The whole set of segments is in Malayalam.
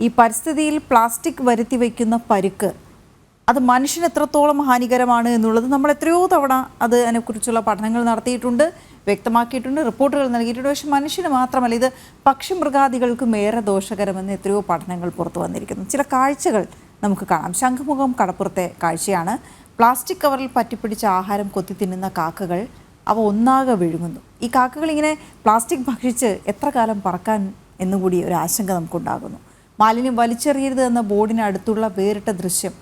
ഈ പരിസ്ഥിതിയിൽ പ്ലാസ്റ്റിക് വരുത്തി വയ്ക്കുന്ന പരുക്ക് അത് മനുഷ്യന് എത്രത്തോളം ഹാനികരമാണ് എന്നുള്ളത് നമ്മൾ എത്രയോ തവണ അതിനെക്കുറിച്ചുള്ള പഠനങ്ങൾ നടത്തിയിട്ടുണ്ട്, വ്യക്തമാക്കിയിട്ടുണ്ട്, റിപ്പോർട്ടുകൾ നൽകിയിട്ടുണ്ട്. പക്ഷെ മനുഷ്യന് മാത്രമല്ല, ഇത് പക്ഷിമൃഗാദികൾക്കും ഏറെ ദോഷകരമെന്ന് എത്രയോ പഠനങ്ങൾ പുറത്തു വന്നിരിക്കുന്നു. ചില കാഴ്ചകൾ നമുക്ക് കാണാം. ശംഖുമുഖം കടപ്പുറത്തെ കാഴ്ചയാണ്. പ്ലാസ്റ്റിക് കവറിൽ പറ്റിപ്പിടിച്ച ആഹാരം കൊത്തി തിന്നുന്ന കാക്കകൾ അവ ഒന്നാകെ വിഴുങ്ങുന്നു. ഈ കാക്കകൾ ഇങ്ങനെ പ്ലാസ്റ്റിക് ഭക്ഷിച്ച് എത്ര കാലം പറക്കാൻ എന്നുകൂടി ഒരു ആശങ്ക നമുക്കുണ്ടാകുന്നു. മാലിന്യം വലിച്ചെറിയരുത് എന്ന ബോർഡിന് അടുത്തുള്ള വേറിട്ട ദൃശ്യം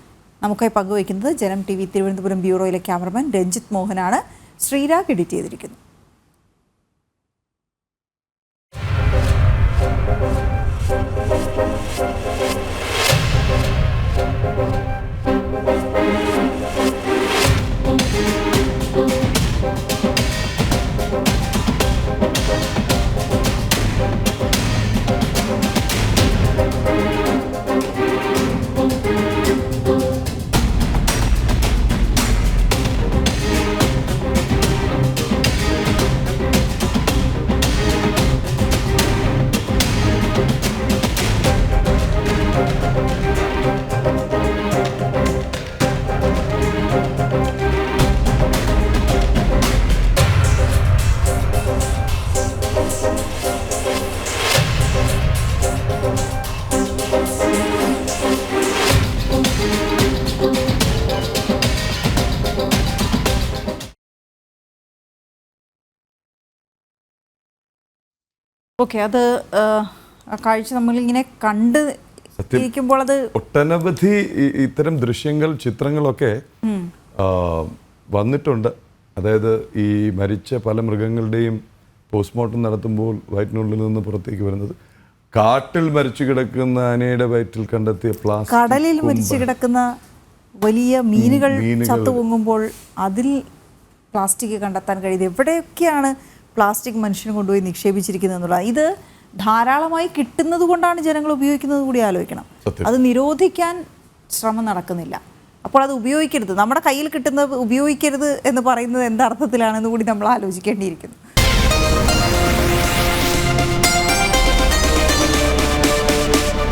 നമുക്കായി പങ്കുവയ്ക്കുന്നത് ജനം TV തിരുവനന്തപുരം ബ്യൂറോയിലെ ക്യാമറമാൻ രഞ്ജിത്ത് മോഹനാണ്. ശ്രീരാഗ് എഡിറ്റ് ചെയ്തിരിക്കുന്നു. ഓക്കെ, അത് ആ കാഴ്ച നമ്മളിങ്ങനെ കണ്ട് ഇരിക്കുമ്പോൾ അത് ഒട്ടനവധി ഇത്തരം ദൃശ്യങ്ങൾ, ചിത്രങ്ങളൊക്കെ വന്നിട്ടുണ്ട്. അതായത് ഈ മരിച്ച പല മൃഗങ്ങളുടെയും പോസ്റ്റ്മോർട്ടം നടത്തുമ്പോൾ വയറ്റിനുള്ളിൽ നിന്ന് പുറത്തേക്ക് വരുന്നത്, കാട്ടിൽ മരിച്ചു കിടക്കുന്ന ആനയുടെ വയറ്റിൽ കണ്ടെത്തിയ പ്ലാസ്റ്റിക്, കടലിൽ മരിച്ചു കിടക്കുന്ന വലിയ മീനുകൾ ചത്തുപൊങ്ങുമ്പോൾ അതിൽ പ്ലാസ്റ്റിക് കണ്ടെത്താൻ കഴിയുന്നത്. എവിടെയൊക്കെയാണ് പ്ലാസ്റ്റിക് മനുഷ്യന് കൊണ്ടുപോയി നിക്ഷേപിച്ചിരിക്കുന്നത് എന്നുള്ളത്. ഇത് ധാരാളമായി കിട്ടുന്നത് കൊണ്ടാണ് ജനങ്ങൾ ഉപയോഗിക്കുന്നത് കൂടി ആലോചിക്കണം. അത് നിരോധിക്കാൻ ശ്രമം നടക്കുന്നില്ല. അപ്പോൾ അത് ഉപയോഗിക്കരുത്, നമ്മുടെ കയ്യിൽ കിട്ടുന്നത് ഉപയോഗിക്കരുത് എന്ന് പറയുന്നത് എന്തർത്ഥത്തിലാണെന്ന് കൂടി നമ്മൾ ആലോചിക്കേണ്ടിയിരിക്കുന്നു.